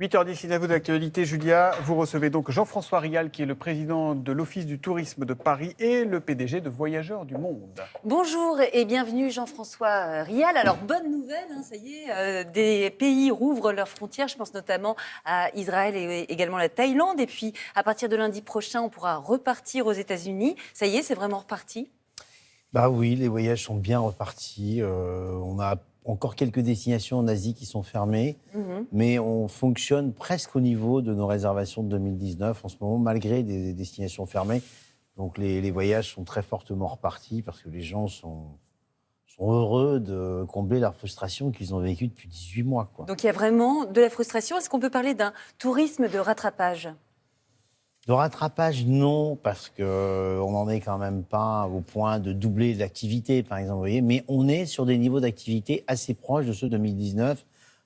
8h10, à vous d'actualité, Julia. Vous recevez donc Jean-François Rial, qui est le président de l'Office du tourisme de Paris et le PDG de Voyageurs du Monde. Bonjour et bienvenue Jean-François Rial. Alors bonne nouvelle, ça y est, des pays rouvrent leurs frontières. Je pense notamment à Israël et également la Thaïlande. Et puis à partir de lundi prochain, on pourra repartir aux États-Unis. Ça y est, c'est vraiment reparti? Bah oui, les voyages sont bien repartis. On a encore quelques destinations en Asie qui sont fermées, mais on fonctionne presque au niveau de nos réservations de 2019 en ce moment, malgré des destinations fermées. Donc les voyages sont très fortement repartis parce que les gens sont heureux de combler leur frustration qu'ils ont vécue depuis 18 mois, quoi. Donc il y a vraiment de la frustration. Est-ce qu'on peut parler d'un tourisme de rattrapage? De rattrapage, non, parce qu'on n'en est quand même pas au point de doubler l'activité, par exemple, vous voyez, mais on est sur des niveaux d'activité assez proches de ceux de 2019.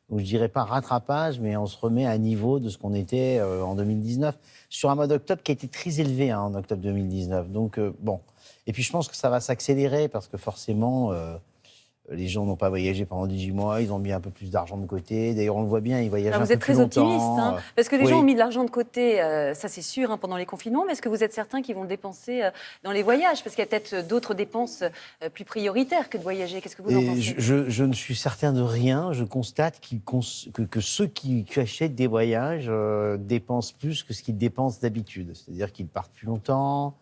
Donc je ne dirais pas rattrapage, mais on se remet à niveau de ce qu'on était en 2019, sur un mois d'octobre qui a été très élevé en octobre 2019. Donc bon. Et puis je pense que ça va s'accélérer, parce que forcément, les gens n'ont pas voyagé pendant 18 mois, ils ont mis un peu plus d'argent de côté. D'ailleurs, on le voit bien, ils voyagent un peu plus longtemps. Vous êtes très optimiste, parce que les oui. gens ont mis de l'argent de côté, ça c'est sûr, pendant les confinements, mais est-ce que vous êtes certain qu'ils vont le dépenser dans les voyages? Parce qu'il y a peut-être d'autres dépenses plus prioritaires que de voyager. Qu'est-ce que vous en pensez? Je ne suis certain de rien. Je constate que ceux qui achètent des voyages dépensent plus que ce qu'ils dépensent d'habitude. C'est-à-dire qu'ils partent plus longtemps,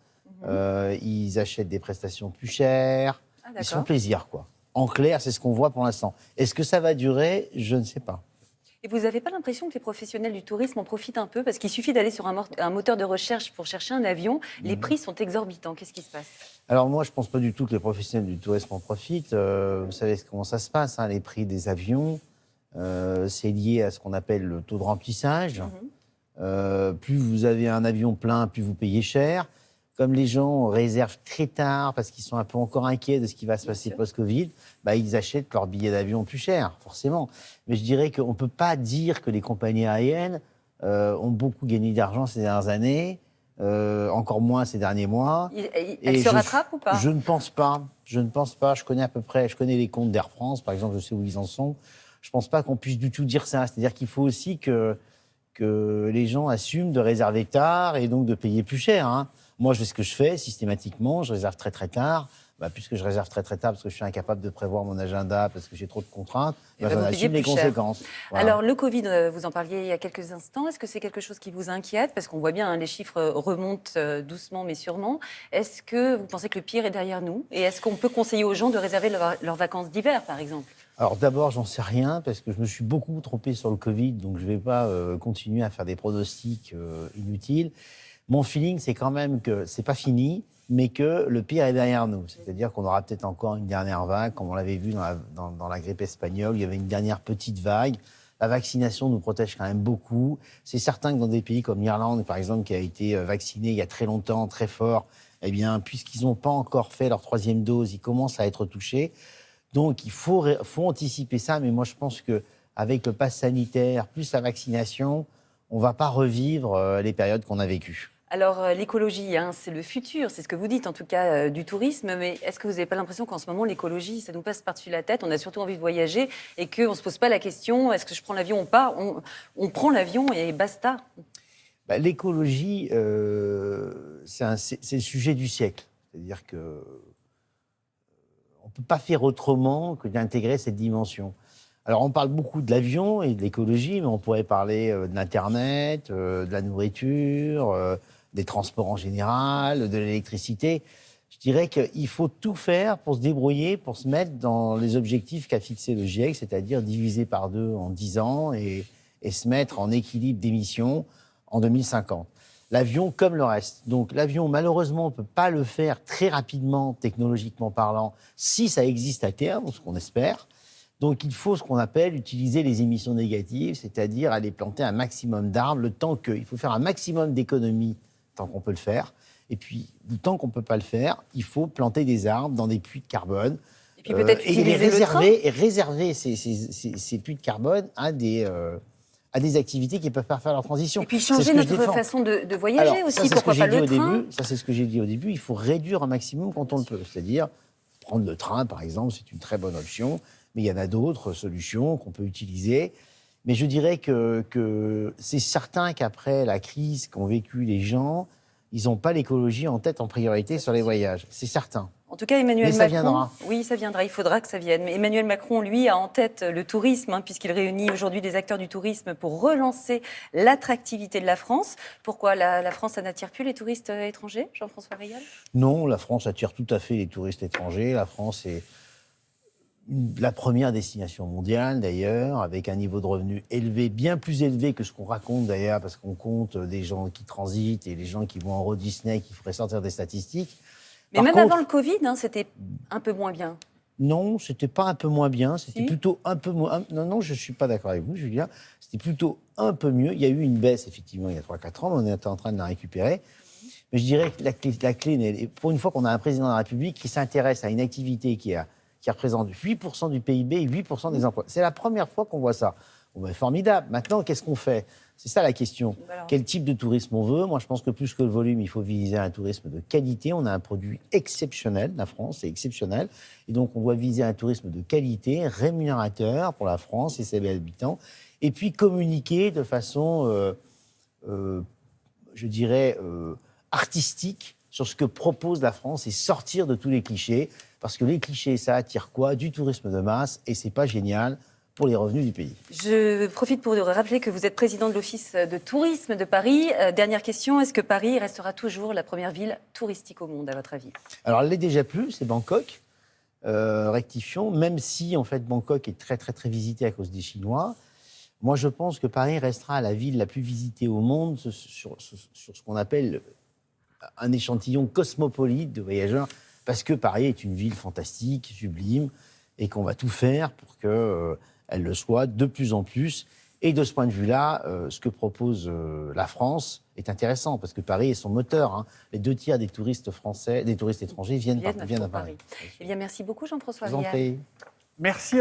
ils achètent des prestations plus chères, ils se font plaisir, quoi. En clair, c'est ce qu'on voit pour l'instant. Est-ce que ça va durer? Je ne sais pas. Et vous n'avez pas l'impression que les professionnels du tourisme en profitent un peu? Parce qu'il suffit d'aller sur un moteur de recherche pour chercher un avion. Les prix sont exorbitants. Qu'est-ce qui se passe? Alors moi, je ne pense pas du tout que les professionnels du tourisme en profitent. Vous savez comment ça se passe, les prix des avions. C'est lié à ce qu'on appelle le taux de remplissage. Plus vous avez un avion plein, plus vous payez cher. Comme les gens réservent très tard parce qu'ils sont un peu encore inquiets de ce qui va se passer post-Covid, ils achètent leur billet d'avion plus cher, forcément. Mais je dirais qu'on ne peut pas dire que les compagnies aériennes ont beaucoup gagné d'argent ces dernières années, encore moins ces derniers mois. Elles se rattrapent ou pas? Je ne pense pas. Je ne pense pas. Je connais les comptes d'Air France, par exemple, je sais où ils en sont. Je ne pense pas qu'on puisse du tout dire ça. C'est-à-dire qu'il faut aussi que les gens assument de réserver tard et donc de payer plus cher. Moi, je sais ce que je fais systématiquement, je réserve très très tard. Puisque je réserve très très tard parce que je suis incapable de prévoir mon agenda, parce que j'ai trop de contraintes, j'en assume les conséquences. Voilà. Alors le Covid, vous en parliez il y a quelques instants, est-ce que c'est quelque chose qui vous inquiète? Parce qu'on voit bien, les chiffres remontent doucement mais sûrement. Est-ce que vous pensez que le pire est derrière nous? Et est-ce qu'on peut conseiller aux gens de réserver leurs vacances d'hiver, par exemple? Alors d'abord, j'en sais rien, parce que je me suis beaucoup trompé sur le Covid, donc je ne vais pas continuer à faire des pronostics inutiles. Mon feeling, c'est quand même que c'est pas fini, mais que le pire est derrière nous. C'est-à-dire qu'on aura peut-être encore une dernière vague, comme on l'avait vu dans la grippe espagnole. Il y avait une dernière petite vague. La vaccination nous protège quand même beaucoup. C'est certain que dans des pays comme l'Irlande, par exemple, qui a été vaccinée il y a très longtemps, très fort, eh bien, puisqu'ils n'ont pas encore fait leur 3e dose, ils commencent à être touchés. Donc, il faut anticiper ça. Mais moi, je pense qu'avec le pass sanitaire, plus la vaccination, on ne va pas revivre les périodes qu'on a vécues. Alors, l'écologie, c'est le futur, c'est ce que vous dites en tout cas du tourisme, mais est-ce que vous n'avez pas l'impression qu'en ce moment, l'écologie, ça nous passe par-dessus la tête, on a surtout envie de voyager et qu'on ne se pose pas la question, est-ce que je prends l'avion ou pas? On prend l'avion et basta. L'écologie, c'est le sujet du siècle. C'est-à-dire qu'on ne peut pas faire autrement que d'intégrer cette dimension. Alors, on parle beaucoup de l'avion et de l'écologie, mais on pourrait parler de l'Internet, de la nourriture, des transports en général, de l'électricité. Je dirais qu'il faut tout faire pour se débrouiller, pour se mettre dans les objectifs qu'a fixé le GIEC, c'est-à-dire diviser par 2 en 10 ans et se mettre en équilibre d'émissions en 2050. L'avion comme le reste. Donc l'avion, malheureusement, on ne peut pas le faire très rapidement, technologiquement parlant, si ça existe à terme, ce qu'on espère. Donc il faut ce qu'on appelle utiliser les émissions négatives, c'est-à-dire aller planter un maximum d'arbres, il faut faire un maximum d'économies tant qu'on peut le faire. Et puis, le temps qu'on ne peut pas le faire, il faut planter des arbres dans des puits de carbone. Et puis peut-être réserver ces puits de carbone à des activités qui peuvent pas faire leur transition. Et puis changer notre façon de voyager aussi, pourquoi pas le train? Ça, c'est ce que j'ai dit au début, il faut réduire un maximum quand on le peut. C'est-à-dire, prendre le train, par exemple, c'est une très bonne option, mais il y en a d'autres solutions qu'on peut utiliser. Mais je dirais que c'est certain qu'après la crise qu'ont vécu les gens, ils n'ont pas l'écologie en tête en priorité sur les voyages. C'est certain. En tout cas, Emmanuel Mais Macron. ça viendra. Oui, ça viendra. Il faudra que ça vienne. Mais Emmanuel Macron, lui, a en tête le tourisme, puisqu'il réunit aujourd'hui des acteurs du tourisme pour relancer l'attractivité de la France. Pourquoi la France, ça n'attire plus les touristes étrangers, Jean-François Rial? Non, la France attire tout à fait les touristes étrangers. La France est la première destination mondiale, d'ailleurs, avec un niveau de revenus élevé, bien plus élevé que ce qu'on raconte, d'ailleurs, parce qu'on compte des gens qui transitent et les gens qui vont en Euro Disney, qui feraient sortir des statistiques. Mais Par même contre, avant le Covid, c'était un peu moins bien. non, c'était pas un peu moins bien, c'était Si. plutôt un peu moins... Non, je ne suis pas d'accord avec vous, Julien. C'était plutôt un peu mieux. Il y a eu une baisse, effectivement, il y a 3-4 ans, mais on est en train de la récupérer. Mais je dirais que la clé, pour une fois qu'on a un président de la République qui s'intéresse à une activité qui représente 8% du PIB et 8% des emplois. C'est la première fois qu'on voit ça. Bon, ben, formidable. Maintenant, qu'est-ce qu'on fait? C'est ça la question. Alors. Quel type de tourisme on veut? Moi, je pense que plus que le volume, il faut viser un tourisme de qualité. On a un produit exceptionnel. La France, c'est exceptionnel. Et donc, on doit viser un tourisme de qualité, rémunérateur pour la France et ses habitants. Et puis, communiquer de façon, je dirais, artistique sur ce que propose la France et sortir de tous les clichés. Parce que les clichés, ça attire quoi? Du tourisme de masse. Et c'est pas génial pour les revenus du pays. Je profite pour rappeler que vous êtes président de l'Office de tourisme de Paris. Dernière question, est-ce que Paris restera toujours la première ville touristique au monde, à votre avis? Alors, elle l'est déjà plus, c'est Bangkok. Rectifions, même si, en fait, Bangkok est très, très, très visitée à cause des Chinois. Moi, je pense que Paris restera la ville la plus visitée au monde sur ce qu'on appelle un échantillon cosmopolite de voyageurs, parce que Paris est une ville fantastique, sublime, et qu'on va tout faire pour qu'elle le soit de plus en plus. Et de ce point de vue-là, ce que propose la France est intéressant, parce que Paris est son moteur. Les 2 tiers des touristes étrangers viennent à Paris. Eh bien, merci beaucoup, Jean-François Je vous en Rial. prie. Merci.